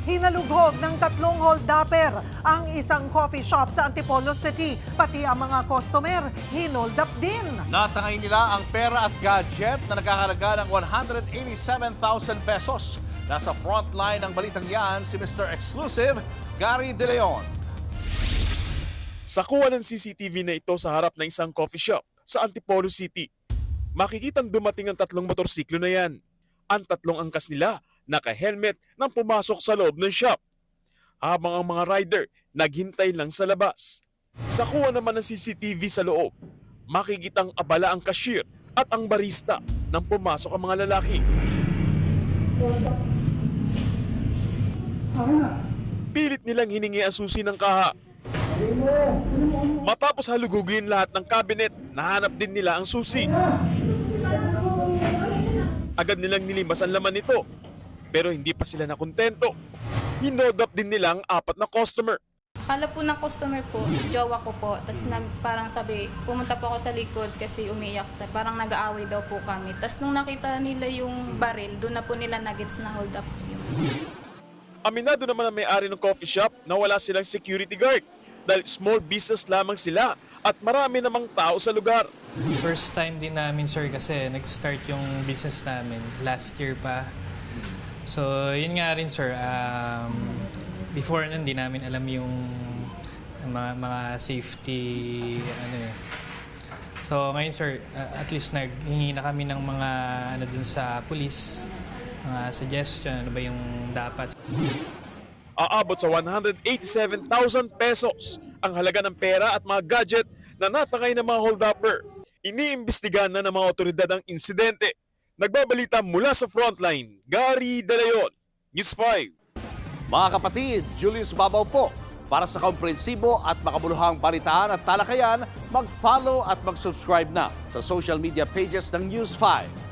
Hinalugog ng 3 hold-upper ang isang coffee shop sa Antipolo City. Pati ang mga customer, hinold up din. Natangay nila ang pera at gadget na nagkakalaga ng 187,000 pesos. Nasa frontline ng balitang yan si Mr. Exclusive, Gary De Leon. Sa kuha ng CCTV na ito sa harap ng isang coffee shop sa Antipolo City, makikitang dumating ang 3 motorsiklo na yan. Ang 3 angkas nila naka-helmet nang pumasok sa loob ng shop, habang ang mga rider naghintay lang sa labas. Sa kuha naman ng CCTV sa loob, makikitang abala ang cashier at ang barista nang pumasok ang mga lalaki. Pilit nilang hiningi ang susi ng kaha. Matapos halugugin lahat ng cabinet, nahanap din nila ang susi. Agad nilang nilimas ang laman nito, pero hindi pa sila nakontento. Hinod up din nila ang 4 na customer. Akala po ng customer po, jowa ko po. Tapos parang sabi, pumunta po ako sa likod kasi umiyak. Parang nag-aaway daw po kami. Tapos nung nakita nila yung baril, doon na po nila nuggets na hold up yun. Aminado naman ang may-ari ng coffee shop na wala silang security guard dahil small business lamang sila at marami namang tao sa lugar. First time din namin, sir, kasi nag-start yung business namin last year pa. So, yun nga rin, sir. Before nun, di namin alam yung mga safety, So, ngayon, sir, at least naghingi na kami ng mga dun sa police, mga suggestion, ano ba yung dapat. Aabot sa 187,000 pesos ang halaga ng pera at mga gadget na natangay ng mga hold-upper. Iniimbestigahan na ng mga otoridad ang insidente. Nagbabalita mula sa frontline, Gary De Leon, News 5. Mga kapatid, Julius Babaw po. Para sa komprehensibo at makabuluhang balitaan at talakayan, mag-follow at mag-subscribe na sa social media pages ng News 5.